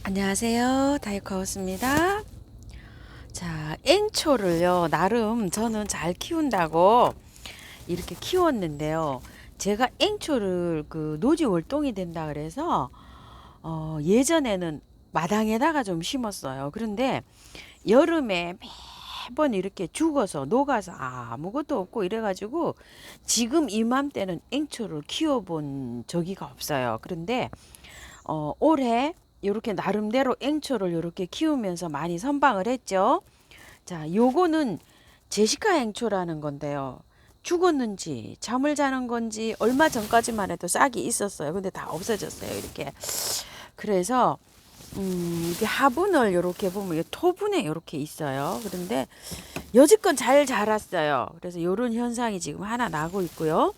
안녕하세요. 다이커스입니다. 자, 앵초를요, 나름 저는 잘 키운다고 이렇게 키웠는데요. 제가 앵초를 노지 월동이 된다 그래서 예전에는 마당에다가 좀 심었어요. 그런데 여름에 매번 이렇게 죽어서 녹아서 아무것도 없고 이래가지고 지금 이맘때는 앵초를 키워본 적이가 없어요. 그런데 올해 이렇게 나름대로 앵초를 이렇게 키우면서 많이 선방을 했죠. 자, 요거는 제시카 앵초라는 건데요. 죽었는지 잠을 자는 건지 얼마 전까지만 해도 싹이 있었어요. 근데 다 없어졌어요. 이렇게. 그래서 이게 화분을 이렇게 보면 토분에 이렇게 있어요. 그런데 여지껏 잘 자랐어요. 그래서 이런 현상이 지금 하나 나고 있고요.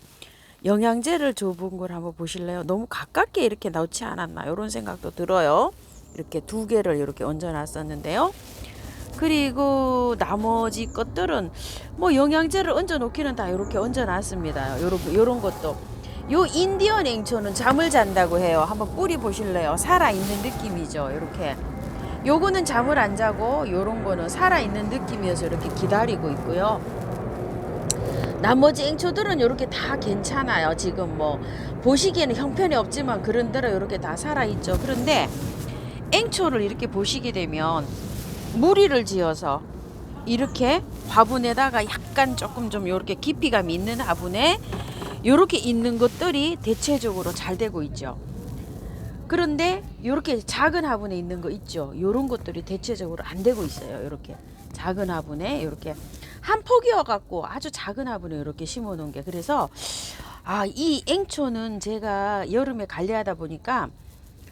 영양제를 줘본 걸 한번 보실래요? 너무 가깝게 이렇게 넣지 않았나 이런 생각도 들어요. 이렇게 두 개를 이렇게 얹어 놨었는데요. 그리고 나머지 것들은 뭐 영양제를 얹어 놓기는 다 이렇게 얹어 놨습니다. 요런 것도 요 인디언 앵초는 잠을 잔다고 해요. 한번 뿌리 보실래요? 살아있는 느낌이죠. 이렇게 요거는 잠을 안 자고 요런 거는 살아있는 느낌이어서 이렇게 기다리고 있고요. 나머지 앵초들은 이렇게 다 괜찮아요. 지금 뭐 보시기에는 형편이 없지만 그런대로 이렇게 다 살아있죠. 그런데 앵초를 이렇게 보시게 되면 무리를 지어서 이렇게 화분에다가 약간 조금 좀 이렇게 깊이감이 있는 화분에 이렇게 있는 것들이 대체적으로 잘 되고 있죠. 그런데 이렇게 작은 화분에 있는 거 있죠. 이런 것들이 대체적으로 안 되고 있어요. 이렇게 작은 화분에 이렇게 한 폭이어 갖고 아주 작은 화분에 이렇게 심어 놓은 게, 그래서 이 앵초는 제가 여름에 관리하다 보니까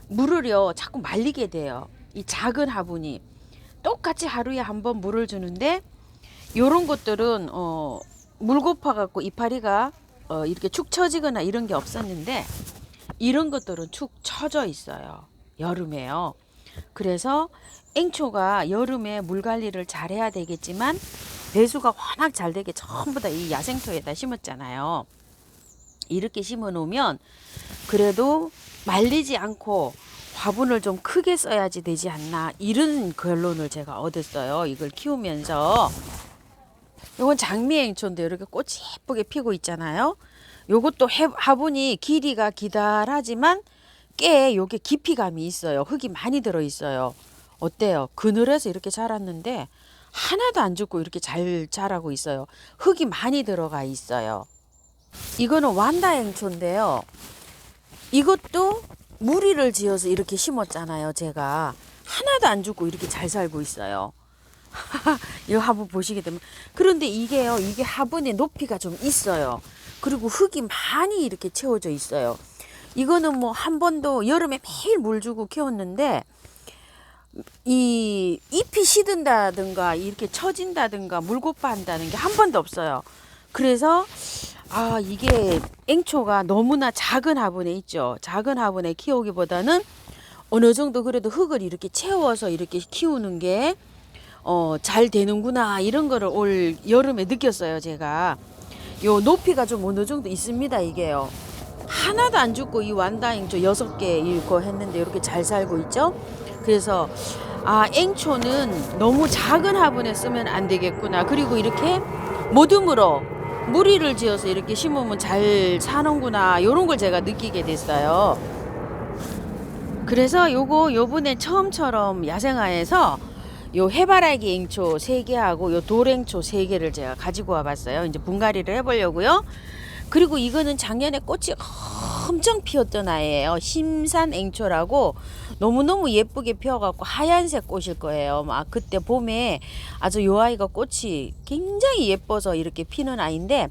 물을요 자꾸 말리게 돼요. 이 작은 화분이 똑같이 하루에 한 번 물을 주는데 요런 것들은 물 고파 갖고 이파리가 이렇게 축 처지거나 이런 게 없었는데 이런 것들은 축 처져 있어요. 여름에요. 그래서 앵초가 여름에 물 관리를 잘 해야 되겠지만 배수가 워낙 잘 되게 전부 다 이 야생토에다 심었잖아요. 이렇게 심어 놓으면 그래도 말리지 않고 화분을 좀 크게 써야지 되지 않나, 이런 결론을 제가 얻었어요. 이걸 키우면서. 요건 장미앵초인데 이렇게 꽃이 예쁘게 피고 있잖아요. 요것도 화분이 길이가 기다라지만 꽤 요게 깊이감이 있어요. 흙이 많이 들어 있어요. 어때요? 그늘에서 이렇게 자랐는데 하나도 안 죽고 이렇게 잘 자라고 있어요. 흙이 많이 들어가 있어요. 이거는 완다앵초인데요. 이것도 무리를 지어서 이렇게 심었잖아요. 제가 하나도 안 죽고 이렇게 잘 살고 있어요. 이거 한번 보시게 되면, 그런데 이게요, 이게 화분의 높이가 좀 있어요. 그리고 흙이 많이 이렇게 채워져 있어요. 이거는 뭐 한 번도 여름에 매일 물 주고 키웠는데 이 잎이 시든다든가 이렇게 처진다든가 물고파 한다는 게 한 번도 없어요. 그래서 이게 앵초가 너무나 작은 화분에 있죠. 작은 화분에 키우기보다는 어느 정도 그래도 흙을 이렇게 채워서 이렇게 키우는 게 잘 되는구나, 이런 거를 올 여름에 느꼈어요. 제가 요 높이가 좀 어느 정도 있습니다. 이게요 하나도 안 죽고 이 완다앵초 6개 이거 했는데 이렇게 잘 살고 있죠. 그래서 앵초는 너무 작은 화분에 쓰면 안 되겠구나. 그리고 이렇게 모둠으로 무리를 지어서 이렇게 심으면 잘 사는구나, 요런 걸 제가 느끼게 됐어요. 그래서 요번에 처음처럼 야생화에서 요 해바라기 앵초 3개하고 요 돌앵초 3개를 제가 가지고 와봤어요. 이제 분갈이를 해보려고요. 그리고 이거는 작년에 꽃이 엄청 피었던 아이예요. 심산 앵초라고 너무너무 예쁘게 피어갖고 하얀색 꽃일 거예요. 막 그때 봄에 아주 요 아이가 꽃이 굉장히 예뻐서 이렇게 피는 아이인데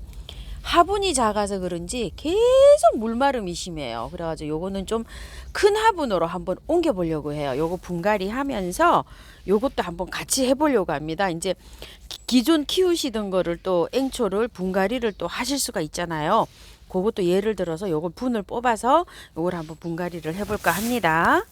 화분이 작아서 그런지 계속 물마름이 심해요. 그래가지고 요거는 좀 큰 화분으로 한번 옮겨 보려고 해요. 요거 분갈이 하면서 요것도 한번 같이 해보려고 합니다. 이제 기존 키우시던 거를 또 앵초를 분갈이를 또 하실 수가 있잖아요. 그것도 예를 들어서 요걸 분을 뽑아서 요걸 한번 분갈이를 해볼까 합니다.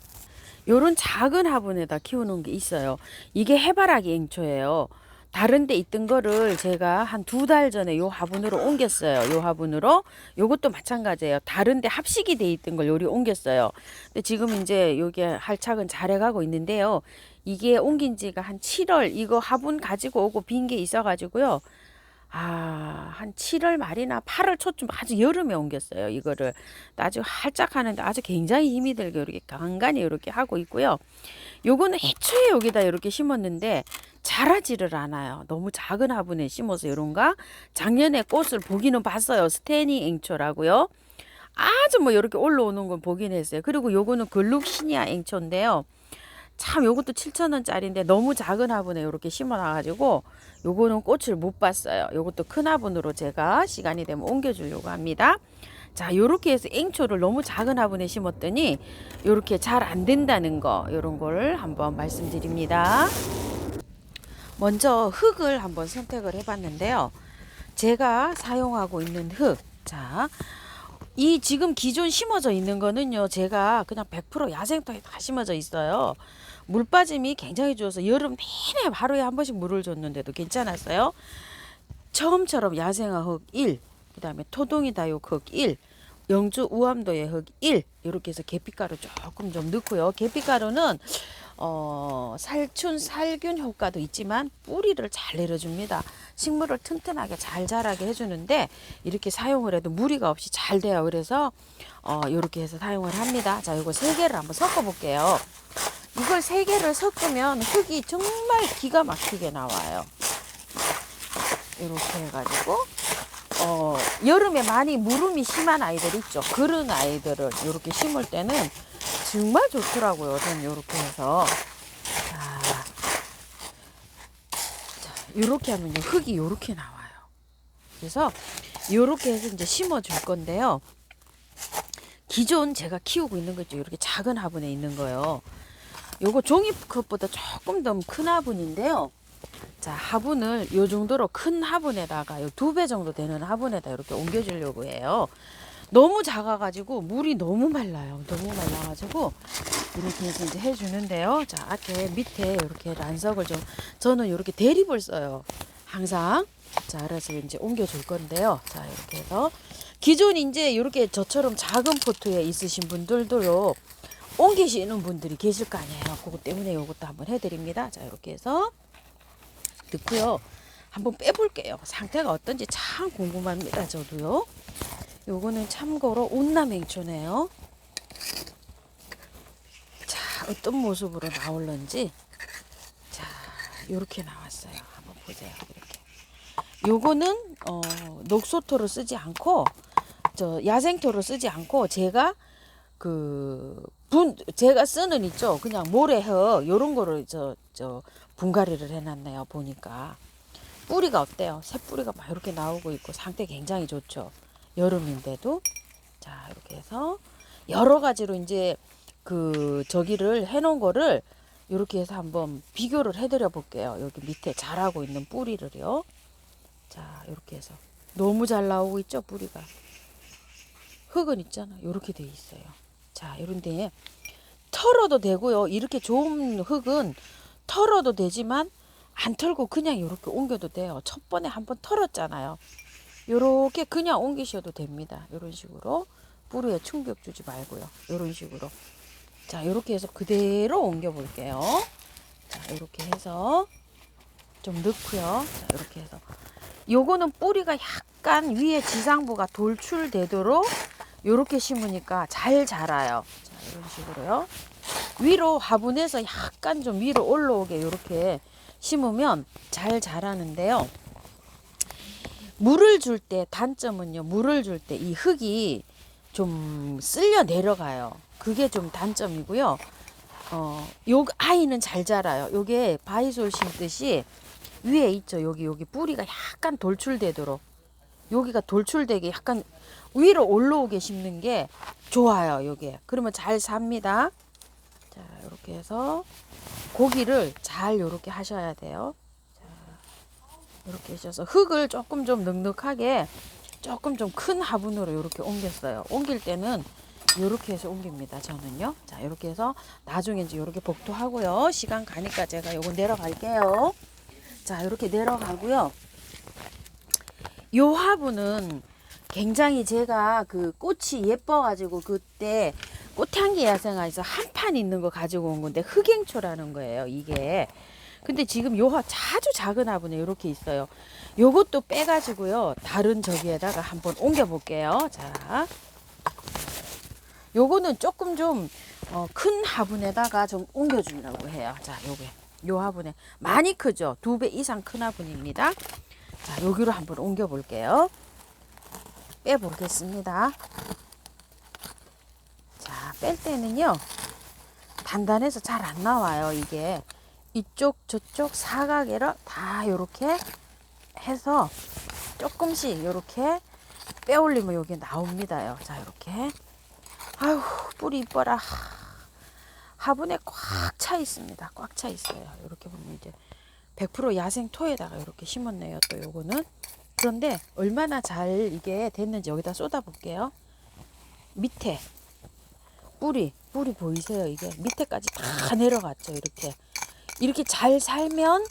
요런 작은 화분에다 키우는 게 있어요. 이게 해바라기 앵초예요. 다른 데 있던 거를 제가 한 2달 전에 요 화분으로 옮겼어요. 요 화분으로. 요것도 마찬가지예요. 다른 데 합식이 돼 있던 걸 요리 옮겼어요. 근데 지금 이제 요게 할착은 잘해 가고 있는데요. 이게 옮긴 지가 한 7월, 이거 화분 가지고 오고 빈 게 있어 가지고요. 한 7월 말이나 8월 초쯤 아주 여름에 옮겼어요. 이거를 아주 활짝 하는데 아주 굉장히 힘이 들게 이렇게 간간히 이렇게 하고 있고요. 요거는 애초에 여기다 이렇게 심었는데 자라지를 않아요. 너무 작은 화분에 심어서 이런가. 작년에 꽃을 보기는 봤어요. 스테니 앵초라고요. 아주 뭐 이렇게 올라오는 건 보긴 했어요. 그리고 요거는 글룩시니아 앵초인데요. 참 요것도 7,000원짜리인데 너무 작은 화분에 이렇게 심어놔가지고 요거는 꽃을 못 봤어요. 요것도 큰 화분으로 제가 시간이 되면 옮겨주려고 합니다. 자, 요렇게 해서 앵초를 너무 작은 화분에 심었더니 요렇게 잘 안 된다는 거, 요런 걸 한번 말씀드립니다. 먼저 흙을 한번 선택을 해봤는데요. 제가 사용하고 있는 흙, 자, 이 지금 기존 심어져 있는 거는요, 제가 그냥 100% 야생토에 다 심어져 있어요. 물 빠짐이 굉장히 좋아서 여름 내내 하루에 한 번씩 물을 줬는데도 괜찮았어요. 처음처럼 야생화 흙 1, 그 다음에 토동이 다육 흙 1, 영주 우암도의 흙 1, 이렇게 해서 계피가루 조금 좀 넣고요. 계피가루는 살충 살균 효과도 있지만 뿌리를 잘 내려줍니다. 식물을 튼튼하게 잘 자라게 해주는데 이렇게 사용을 해도 무리가 없이 잘 돼요. 그래서 이렇게 해서 사용을 합니다. 자, 이거 3개를 한번 섞어 볼게요. 이걸 3개를 섞으면 흙이 정말 기가 막히게 나와요. 이렇게 해가지고 여름에 많이 무름이 심한 아이들 있죠. 그런 아이들을 이렇게 심을 때는 정말 좋더라고요. 저는 이렇게 해서 이렇게 하면요, 흙이 이렇게 나와요. 그래서 이렇게 해서 이제 심어 줄 건데요. 기존 제가 키우고 있는 거 있죠. 이렇게 작은 화분에 있는 거요. 요거 종이컵보다 조금 더 큰 화분인데요. 자, 화분을 요 정도로 큰 화분에다가 요 2배 정도 되는 화분에다 이렇게 옮겨 주려고 해요. 너무 작아가지고 물이 너무 말라요. 너무 말라가지고 이렇게 해서 이제 해주는데요. 자, 이렇게 밑에 이렇게 란석을 좀, 저는 이렇게 대립을 써요. 항상. 자, 그래서 이제 옮겨 줄 건데요. 자, 이렇게 해서 기존 이제 이렇게 저처럼 작은 포트에 있으신 분들도요, 옮기시는 분들이 계실 거 아니에요. 그것 때문에 이것도 한번 해드립니다. 자, 이렇게 해서 넣고요. 한번 빼볼게요. 상태가 어떤지 참 궁금합니다. 저도요. 요거는 참고로 온남행초네요. 자, 어떤 모습으로 나올런지. 자, 요렇게 나왔어요. 한번 보세요. 이렇게. 요거는 녹소토로 쓰지 않고 야생토로 쓰지 않고 제가 제가 쓰는 있죠. 그냥 모래흙 요런 거를 분갈이를 해놨네요. 보니까 뿌리가 어때요? 새 뿌리가 막 이렇게 나오고 있고 상태 굉장히 좋죠. 여름인데도. 자, 이렇게 해서 여러 가지로 이제 저기를 해놓은 거를 이렇게 해서 한번 비교를 해드려 볼게요. 여기 밑에 자라고 있는 뿌리를요. 자, 이렇게 해서 너무 잘 나오고 있죠. 뿌리가. 흙은 있잖아. 이렇게 돼 있어요. 자, 이런데 털어도 되고요. 이렇게 좋은 흙은 털어도 되지만 안 털고 그냥 이렇게 옮겨도 돼요. 첫 번에 한번 털었잖아요. 요렇게 그냥 옮기셔도 됩니다. 이런 식으로 뿌리에 충격 주지 말고요. 이런 식으로. 자, 이렇게 해서 그대로 옮겨 볼게요. 자, 이렇게 해서 좀 넣고요. 자, 이렇게 해서 요거는 뿌리가 약간 위에 지상부가 돌출되도록 이렇게 심으니까 잘 자라요. 자, 이런 식으로요. 위로 화분에서 약간 좀 위로 올라오게 이렇게 심으면 잘 자라는데요. 물을 줄 때 단점은요. 물을 줄 때 이 흙이 좀 쓸려 내려가요. 그게 좀 단점이고요. 요 아이는 잘 자라요. 요게 바이솔 심듯이 위에 있죠. 여기 뿌리가 약간 돌출되도록, 여기가 돌출되게 약간 위로 올라오게 심는 게 좋아요. 요게 그러면 잘 삽니다. 자, 이렇게 해서 고기를 잘 요렇게 하셔야 돼요. 자, 이렇게 하셔서 흙을 조금 좀 넉넉하게 조금 좀 큰 화분으로 이렇게 옮겼어요. 옮길 때는 이렇게 해서 옮깁니다. 저는요. 자, 이렇게 해서 나중에 이제 이렇게 복도하고요. 시간 가니까 제가 요거 내려갈게요. 자, 이렇게 내려가고요. 요 화분은 굉장히 제가 그 꽃이 예뻐가지고 그때 꽃향기 야생화에서 한 판 있는 거 가지고 온 건데 흑행초라는 거예요, 이게. 근데 지금 요 아주 작은 화분에 이렇게 있어요. 요것도 빼가지고요, 다른 저기에다가 한번 옮겨 볼게요. 자, 요거는 조금 좀 큰 화분에다가 좀 옮겨주려고 해요. 자, 요 화분에 많이 크죠? 2배 이상 큰 화분입니다. 자, 여기로 한번 옮겨 볼게요. 빼보겠습니다. 자, 뺄 때는요, 단단해서 잘 안 나와요. 이게 이쪽 저쪽 사각에를 다 요렇게 해서 조금씩 요렇게 빼올리면 여기 나옵니다요. 자, 요렇게. 아유, 뿌리 이뻐라. 화분에 꽉 차 있습니다. 꽉 차 있어요. 이렇게 보면 이제 100% 야생 토에다가 이렇게 심었네요. 또 요거는. 그런데 얼마나 잘 이게 됐는지 여기다 쏟아 볼게요. 밑에 뿌리 보이세요? 이게 밑에까지 다 내려갔죠. 이렇게 잘 살면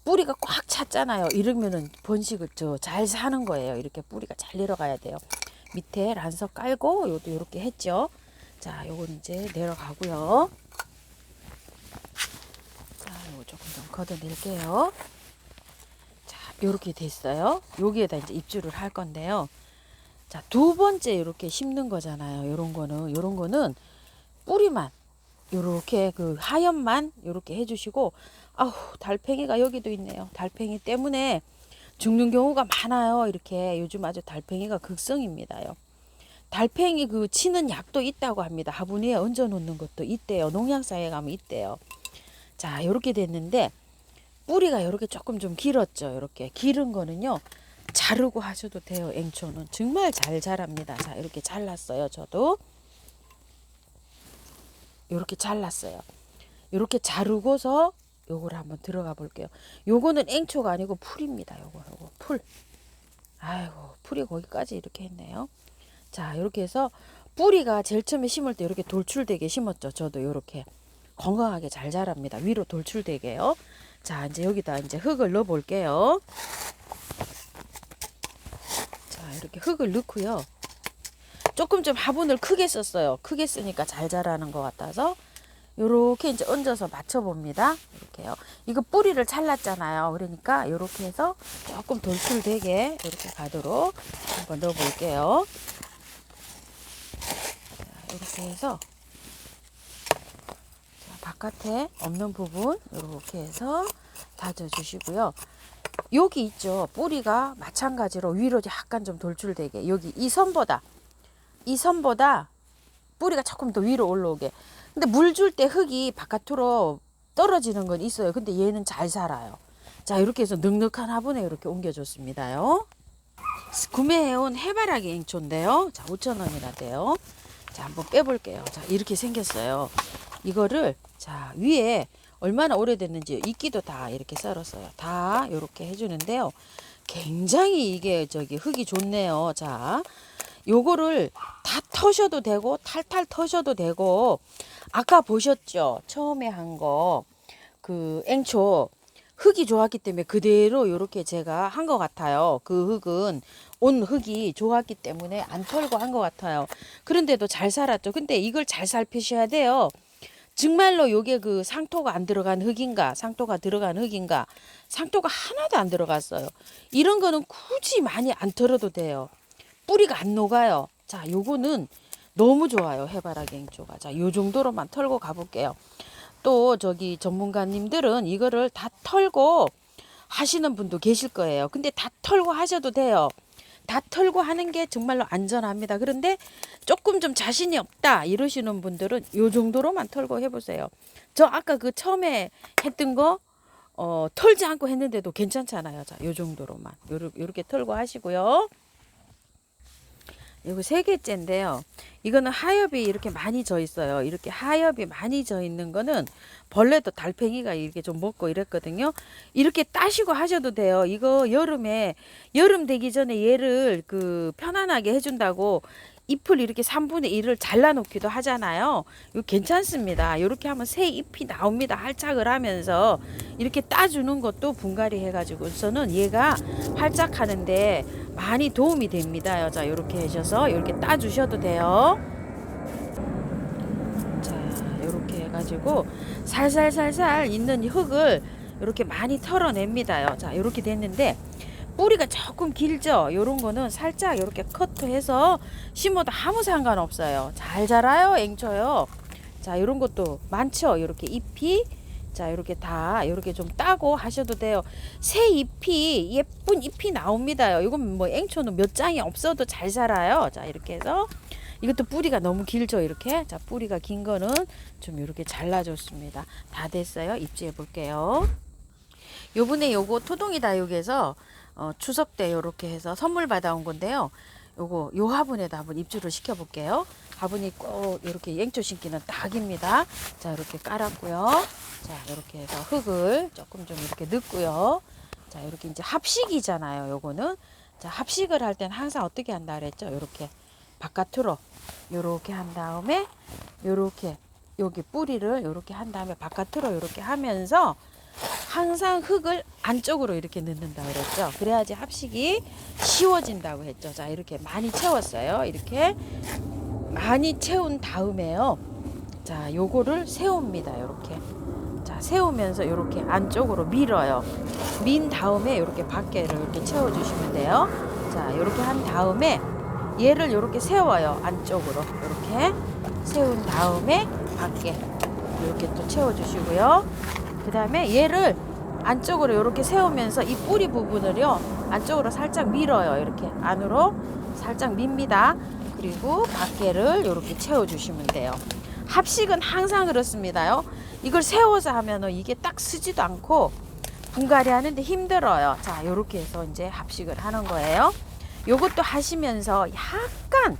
뿌리가 꽉 찼잖아요. 이러면은 번식을 잘 사는 거예요. 이렇게 뿌리가 잘 내려가야 돼요. 밑에 란석 깔고 요도 이렇게 했죠. 자, 요건 이제 내려가고요. 자, 요거 조금 좀 걷어낼게요. 자, 요렇게 됐어요. 여기에다 이제 입주를 할 건데요. 자, 두 번째 이렇게 심는 거잖아요. 요런 거는 뿌리만 요렇게 그 하얀만 요렇게 해주시고, 아우, 달팽이가 여기도 있네요. 달팽이 때문에 죽는 경우가 많아요. 이렇게 요즘 아주 달팽이가 극성입니다요. 달팽이 그 치는 약도 있다고 합니다. 화분 위에 얹어 놓는 것도 있대요. 농약사에 가면 있대요. 자, 요렇게 됐는데 뿌리가 요렇게 조금 좀 길었죠. 요렇게 기른 거는요, 자르고 하셔도 돼요. 앵초는 정말 잘 자랍니다. 자, 이렇게 잘랐어요. 저도 요렇게 잘랐어요. 요렇게 자르고서 요거를 한번 들어가 볼게요. 요거는 앵초가 아니고 풀입니다. 요거 풀. 아이고, 풀이 거기까지 이렇게 했네요. 자, 이렇게 해서 뿌리가 제일 처음에 심을 때 이렇게 돌출되게 심었죠. 저도 이렇게 건강하게 잘 자랍니다. 위로 돌출되게요. 자, 이제 여기다 이제 흙을 넣어 볼게요. 자, 이렇게 흙을 넣고요. 조금 좀 화분을 크게 썼어요. 크게 쓰니까 잘 자라는 것 같아서 요렇게 이제 얹어서 맞춰 봅니다. 이렇게요. 이거 뿌리를 잘랐잖아요. 그러니까 요렇게 해서 조금 돌출되게 이렇게 가도록 한번 넣어 볼게요. 이렇게 해서 바깥에 없는 부분 이렇게 해서 다져 주시고요. 여기 있죠. 뿌리가 마찬가지로 위로 약간 좀 돌출되게, 여기 이 선보다 뿌리가 조금 더 위로 올라오게. 근데 물 줄 때 흙이 바깥으로 떨어지는 건 있어요. 근데 얘는 잘 살아요. 자, 이렇게 해서 넉넉한 화분에 이렇게 옮겨줬습니다요. 구매해온 해바라기 앵초인데요. 자, 5,000원이나 돼요. 자, 한번 빼볼게요. 자, 이렇게 생겼어요. 이거를, 자, 위에 얼마나 오래됐는지 이끼도 다 이렇게 썰었어요. 다 이렇게 해주는데요. 굉장히 이게 흙이 좋네요. 자, 요거를 다 터셔도 되고 탈탈 터셔도 되고, 아까 보셨죠? 처음에 한 거 그 앵초 흙이 좋았기 때문에 그대로 이렇게 제가 한 것 같아요. 그 흙은 온 흙이 좋았기 때문에 안 털고 한 것 같아요. 그런데도 잘 살았죠. 근데 이걸 잘 살피셔야 돼요. 정말로 요게 그 상토가 안 들어간 흙인가, 상토가 들어간 흙인가. 상토가 하나도 안 들어갔어요. 이런 거는 굳이 많이 안 털어도 돼요. 뿌리가 안 녹아요. 자, 요거는 너무 좋아요. 해바라기 앵초가. 자, 요 정도로만 털고 가볼게요. 또 전문가님들은 이거를 다 털고 하시는 분도 계실 거예요. 근데 다 털고 하셔도 돼요. 다 털고 하는 게 정말로 안전합니다. 그런데 조금 좀 자신이 없다 이러시는 분들은 요 정도로만 털고 해보세요. 저 아까 그 처음에 했던 거 털지 않고 했는데도 괜찮잖아요. 자, 요 정도로만 요렇게 털고 하시고요. 이거 세 개째인데요. 이거는 하엽이 이렇게 많이 져 있어요. 이렇게 하엽이 많이 져 있는 거는 벌레도 달팽이가 이렇게 좀 먹고 이랬거든요. 이렇게 따시고 하셔도 돼요. 이거 여름 되기 전에 얘를 그 편안하게 해준다고 잎을 이렇게 3분의 1을 잘라 놓기도 하잖아요. 이거 괜찮습니다. 이렇게 하면 새 잎이 나옵니다. 활착을 하면서 이렇게 따주는 것도 분갈이 해가지고서는 얘가 활착하는데 많이 도움이 됩니다. 자, 이렇게 하셔서 이렇게 따주셔도 돼요. 자, 이렇게 해가지고 살살살살 있는 이 흙을 이렇게 많이 털어냅니다. 자, 이렇게 됐는데 뿌리가 조금 길죠. 요런 거는 살짝 이렇게 커트해서 심어도 아무 상관없어요. 잘 자라요, 앵초요. 자, 요런 것도 많죠. 이렇게 잎이, 자, 이렇게 다 이렇게 좀 따고 하셔도 돼요. 새 잎이, 예쁜 잎이 나옵니다. 이건 뭐 앵초는 몇 장이 없어도 잘 자라요. 자, 이렇게 해서 이것도 뿌리가 너무 길죠. 이렇게. 자, 뿌리가 긴 거는 좀 이렇게 잘라줬습니다. 다 됐어요. 입지해 볼게요. 요번에 요거 토동이 다육에서 추석 때 요렇게 해서 선물 받아온 건데요. 요거 요 화분에다 한번 입주를 시켜 볼게요. 화분이 꼭 이렇게 앵초 심기는 딱입니다. 자, 이렇게 깔았고요. 자, 이렇게 해서 흙을 조금 좀 이렇게 넣고요. 자, 이렇게 이제 합식이잖아요. 요거는. 자, 합식을 할 땐 항상 어떻게 한다 그랬죠? 요렇게 바깥으로 요렇게 한 다음에 요렇게 여기 뿌리를 요렇게 한 다음에 바깥으로 요렇게 하면서 항상 흙을 안쪽으로 이렇게 넣는다 그랬죠. 그래야지 합식이 쉬워진다고 했죠. 자, 이렇게 많이 채웠어요. 이렇게 많이 채운 다음에요. 자, 요거를 세웁니다. 이렇게. 자, 세우면서 이렇게 안쪽으로 밀어요. 민 다음에 이렇게 밖에를 이렇게 채워주시면 돼요. 자, 이렇게 한 다음에 얘를 이렇게 세워요. 안쪽으로 이렇게 세운 다음에 밖에 이렇게 또 채워주시고요. 그 다음에 얘를 안쪽으로 이렇게 세우면서 이 뿌리 부분을요 안쪽으로 살짝 밀어요. 이렇게 안으로 살짝 밉니다. 그리고 밖에를 이렇게 채워주시면 돼요. 합식은 항상 그렇습니다요. 이걸 세워서 하면은 이게 딱 쓰지도 않고 분갈이 하는데 힘들어요. 자, 이렇게 해서 이제 합식을 하는 거예요. 요것도 하시면서 약간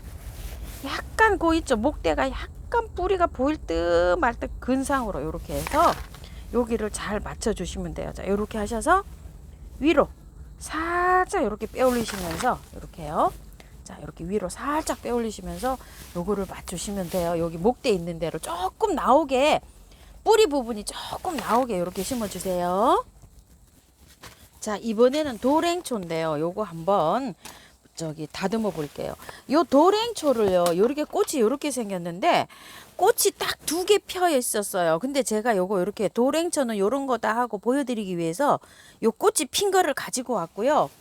그 있죠, 목대가 약간 뿌리가 보일 듯 말 듯 근상으로 이렇게 해서 여기를 잘 맞춰 주시면 돼요. 자, 이렇게 하셔서 위로 살짝 이렇게 빼 올리시면서 이렇게요. 자, 이렇게 위로 살짝 빼 올리시면서 요거를 맞추시면 돼요. 여기 목대 있는 대로 조금 나오게, 뿌리 부분이 조금 나오게 이렇게 심어 주세요. 자, 이번에는 돌앵초인데요. 요거 한번 저기 다듬어 볼게요. 요 돌앵초를요, 요렇게 꽃이 요렇게 생겼는데 꽃이 딱 2개 펴 있었어요. 근데 제가 요거 이렇게 돌앵초는 요런 거다 하고 보여드리기 위해서 요 꽃이 핀 거를 가지고 왔고요.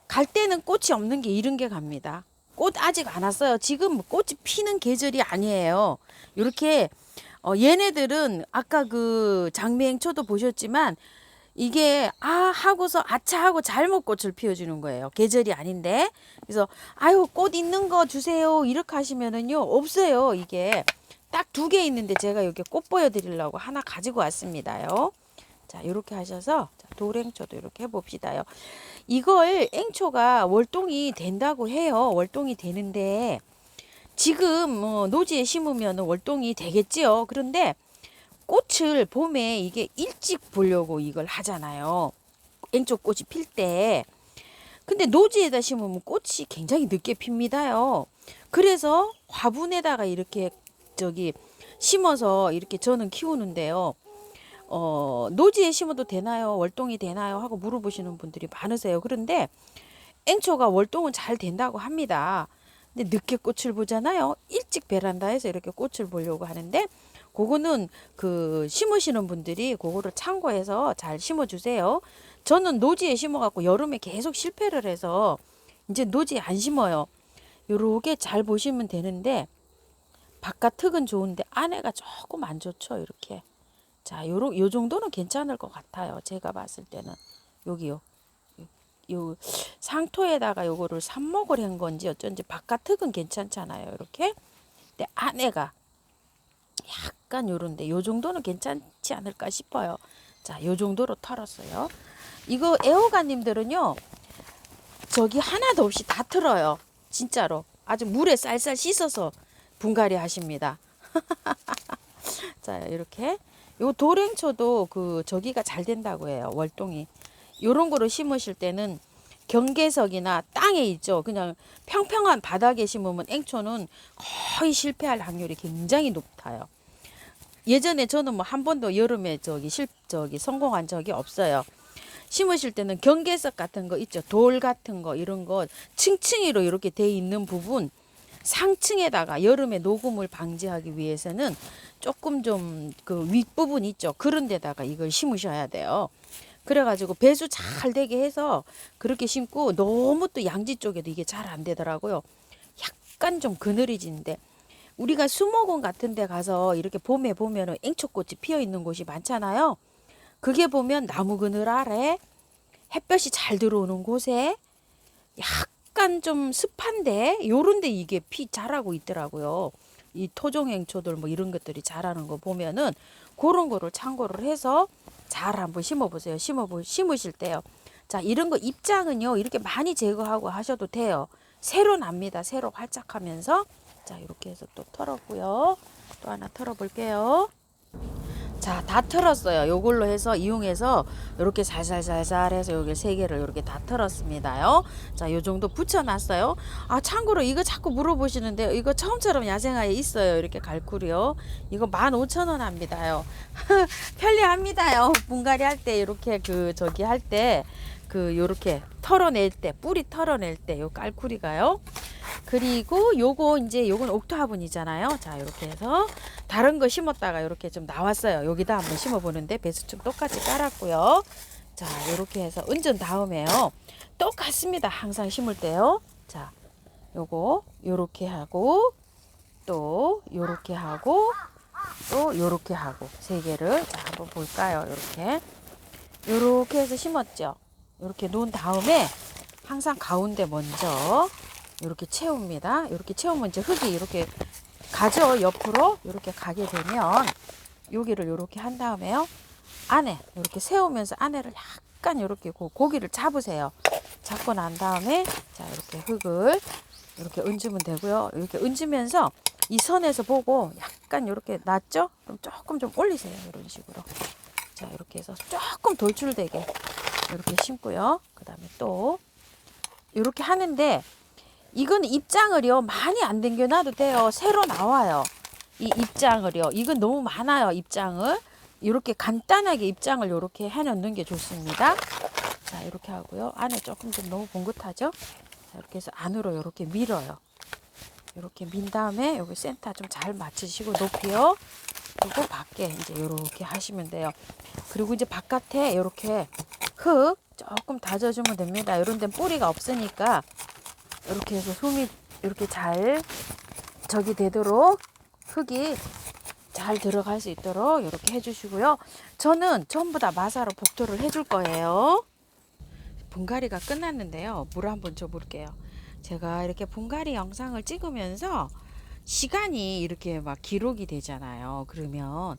갈 때는 꽃이 없는 게 이런 게 갑니다. 꽃 아직 안 왔어요. 지금 꽃이 피는 계절이 아니에요. 요렇게 얘네들은 아까 그 장미앵초도 보셨지만 이게 하고서 아차 하고 잘못 꽃을 피워주는 거예요. 계절이 아닌데. 그래서 아유, 꽃 있는 거 주세요 이렇게 하시면은요 없어요. 이게 딱 2개 있는데 제가 여기 꽃 보여드리려고 하나 가지고 왔습니다요. 자, 이렇게 하셔서 돌앵초도 이렇게 해봅시다요. 이걸 앵초가 월동이 된다고 해요. 월동이 되는데 지금 노지에 심으면 월동이 되겠지요. 그런데 꽃을 봄에 이게 일찍 보려고 이걸 하잖아요. 앵초 꽃이 필 때. 근데 노지에다 심으면 꽃이 굉장히 늦게 핍니다요. 그래서 화분에다가 이렇게 저기 심어서 이렇게 저는 키우는데요. 노지에 심어도 되나요? 월동이 되나요? 하고 물어보시는 분들이 많으세요. 그런데 앵초가 월동은 잘 된다고 합니다. 근데 늦게 꽃을 보잖아요. 일찍 베란다에서 이렇게 꽃을 보려고 하는데 그거는 그 심으시는 분들이 그거를 참고해서 잘 심어 주세요. 저는 노지에 심어 갖고 여름에 계속 실패를 해서 이제 노지에 안 심어요. 요렇게 잘 보시면 되는데 바깥 흙은 좋은데 안에가 조금 안 좋죠. 이렇게. 자, 요 정도는 괜찮을 것 같아요. 제가 봤을 때는. 여기요. 요 상토에다가 요거를 삽목을 한 건지 어쩐지 바깥 흙은 괜찮잖아요. 이렇게. 근데 안에가 약간 요런데 요 정도는 괜찮지 않을까 싶어요. 자, 요 정도로 털었어요. 이거 애호가님들은요, 저기 하나도 없이 다 털어요. 진짜로. 아주 물에 쌀쌀 씻어서 분갈이 하십니다. 자, 이렇게. 요 돌앵초도 그 저기가 잘 된다고 해요. 월동이. 요런 거로 심으실 때는 경계석이나 땅에 있죠. 그냥 평평한 바닥에 심으면 앵초는 거의 실패할 확률이 굉장히 높아요. 예전에 저는 뭐 한 번도 여름에 저기 성공한 적이 없어요. 심으실 때는 경계석 같은 거 있죠. 돌 같은 거 이런 거 층층이로 이렇게 돼 있는 부분 상층에다가 여름에 녹음을 방지하기 위해서는 조금 좀 그 윗부분 있죠. 그런 데다가 이걸 심으셔야 돼요. 그래가지고 배수 잘 되게 해서 그렇게 심고 너무 또 양지 쪽에도 이게 잘 안 되더라고요. 약간 좀 그늘이진데 우리가 수목원 같은 데 가서 이렇게 봄에 보면은 앵초꽃이 피어 있는 곳이 많잖아요. 그게 보면 나무 그늘 아래 햇볕이 잘 들어오는 곳에 약간 좀 습한데 요런데 이게 자라고 있더라고요. 이 토종행초들 뭐 이런 것들이 자라는 거 보면은 그런 거를 참고를 해서 잘 한번 심어보세요. 심으실 때요. 자, 이런 거 입장은요 이렇게 많이 제거하고 하셔도 돼요. 새로 납니다. 새로 활짝하면서. 자, 이렇게 해서 또 털었고요. 또 하나 털어볼게요. 자, 다 털었어요. 요걸로 해서 이용해서 이렇게 살살살살 해서 여기 세 개를 이렇게 다 털었습니다요. 자, 요 정도 붙여놨어요. 아, 참고로 이거 자꾸 물어보시는데 이거 처음처럼 야생화에 있어요. 이렇게 갈쿨이요. 이거 15,000원 합니다요. 편리합니다요. 분갈이 할 때 이렇게 저기 할 때 요렇게 털어낼 때 뿌리 털어낼 때 요 깔쿠리가요. 그리고 요건 옥토화분이잖아요. 자, 이렇게 해서 다른 거 심었다가 이렇게 좀 나왔어요. 여기다 한번 심어 보는데 배수층 똑같이 깔았고요. 자, 이렇게 해서 얹은 다음에요. 똑같습니다. 항상 심을 때요. 자, 요거 요렇게 하고 또 요렇게 하고 또 요렇게 하고 세 개를 자, 한번 볼까요? 요렇게 해서 심었죠. 이렇게 놓은 다음에 항상 가운데 먼저 이렇게 채웁니다. 이렇게 채우면 이제 흙이 이렇게 가죠. 옆으로 이렇게 가게 되면 여기를 이렇게 한 다음에요. 안에 이렇게 세우면서 안에를 약간 이렇게 고기를 잡으세요. 잡고 난 다음에 자, 이렇게 흙을 이렇게 얹으면 되고요. 이렇게 얹으면서 이 선에서 보고 약간 이렇게 낮죠? 그럼 조금 좀 올리세요. 이런 식으로. 자, 이렇게 해서 조금 돌출되게 이렇게 심고요. 그 다음에 또 이렇게 하는데 이건 입장을요 많이 안 당겨놔도 돼요. 새로 나와요. 이 입장을요. 이건 너무 많아요. 입장을 이렇게 간단하게 입장을 이렇게 해놓는 게 좋습니다. 자, 이렇게 하고요. 안에 조금 좀 너무 봉긋하죠. 자, 이렇게 해서 안으로 이렇게 밀어요. 이렇게 민 다음에 여기 센터 좀 잘 맞추시고 높이요. 그리고 밖에 이제 이렇게 하시면 돼요. 그리고 이제 바깥에 이렇게 흙 조금 다져주면 됩니다. 이런 데는 뿌리가 없으니까 이렇게 해서 솜이 이렇게 잘 저기 되도록 흙이 잘 들어갈 수 있도록 이렇게 해주시고요. 저는 전부 다 마사로 복토를 해줄 거예요. 분갈이가 끝났는데요. 물 한번 줘볼게요. 제가 이렇게 분갈이 영상을 찍으면서 시간이 이렇게 막 기록이 되잖아요. 그러면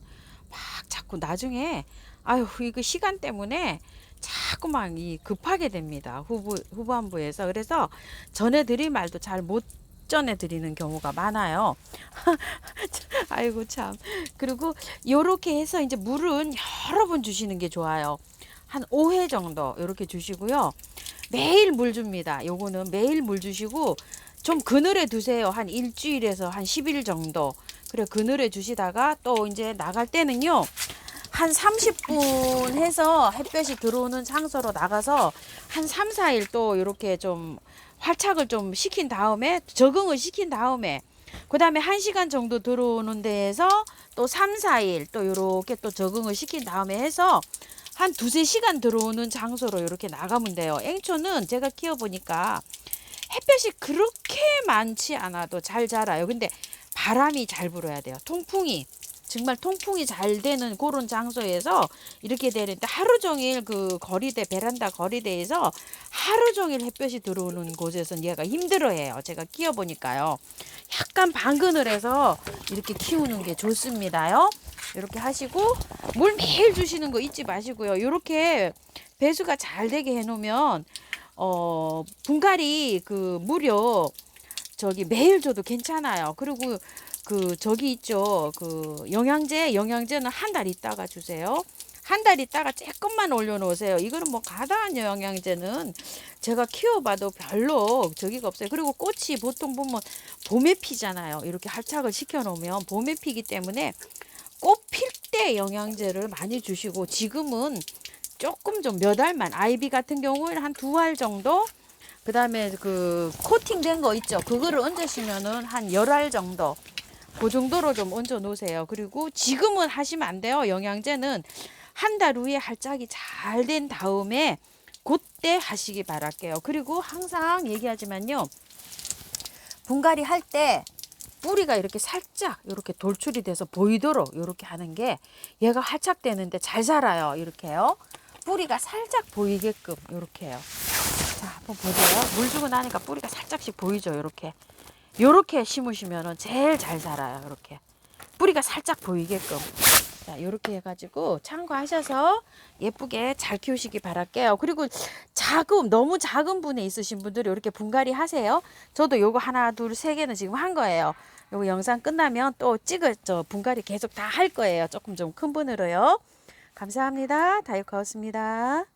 막 자꾸 나중에 아유 이거 시간 때문에 자꾸만 급하게 됩니다. 후반부에서. 그래서 전해드릴 말도 잘 못 전해드리는 경우가 많아요. 아이고 참. 그리고 요렇게 해서 이제 물은 여러 번 주시는 게 좋아요. 한 5회 정도 이렇게 주시고요. 매일 물 줍니다. 요거는 매일 물 주시고 좀 그늘에 두세요. 한 일주일에서 한 10일 정도. 그래 그늘에 주시다가 또 이제 나갈 때는요. 한 30분 해서 햇볕이 들어오는 장소로 나가서 한 3, 4일 또 이렇게 좀 활착을 좀 시킨 다음에 적응을 시킨 다음에 그 다음에 1시간 정도 들어오는 데에서 또 3, 4일 또 이렇게 또 적응을 시킨 다음에 해서 한 2, 3시간 들어오는 장소로 이렇게 나가면 돼요. 앵초는 제가 키워보니까 햇볕이 그렇게 많지 않아도 잘 자라요. 근데 바람이 잘 불어야 돼요. 정말 통풍이 잘 되는 그런 장소에서 이렇게 되는데 하루 종일 그 거리대 베란다 거리대에서 하루 종일 햇볕이 들어오는 곳에서는 얘가 힘들어해요. 제가 키워보니까요. 약간 반그늘에서 이렇게 키우는 게 좋습니다요. 이렇게 하시고 물 매일 주시는 거 잊지 마시고요. 이렇게 배수가 잘 되게 해놓으면 분갈이 그 무료 저기 매일 줘도 괜찮아요. 그리고 저기 있죠. 영양제는 한 달 있다가 주세요. 한 달 있다가 조금만 올려놓으세요. 이거는 뭐 과다한 영양제는 제가 키워봐도 별로 저기가 없어요. 그리고 꽃이 보통 보면 봄에 피잖아요. 이렇게 활착을 시켜놓으면 봄에 피기 때문에 꽃 필 때 영양제를 많이 주시고, 지금은 조금 좀 몇 알만, 아이비 같은 경우에는 한 2알 정도, 그 다음에 그 코팅된 거 있죠. 그거를 얹으시면은 한 10알 정도, 그 정도로 좀 얹어 놓으세요. 그리고 지금은 하시면 안 돼요. 영양제는 한 달 후에 활짝이 잘 된 다음에 그때 하시기 바랄게요. 그리고 항상 얘기하지만요, 분갈이 할 때 뿌리가 이렇게 살짝 이렇게 돌출이 돼서 보이도록 이렇게 하는 게 얘가 활착되는데 잘 자라요. 이렇게요. 뿌리가 살짝 보이게끔 이렇게요. 자, 한번 보세요. 물 주고 나니까 뿌리가 살짝씩 보이죠. 이렇게 심으시면은 제일 잘 자라요. 이렇게 뿌리가 살짝 보이게끔. 자, 이렇게 해가지고 참고하셔서 예쁘게 잘 키우시기 바랄게요. 그리고 너무 작은 분에 있으신 분들이 이렇게 분갈이 하세요. 저도 요거 하나, 둘, 세 개는 지금 한 거예요. 요거 영상 끝나면 또 분갈이 계속 다 할 거예요. 조금 좀 큰 분으로요. 감사합니다. 다육하우스입니다.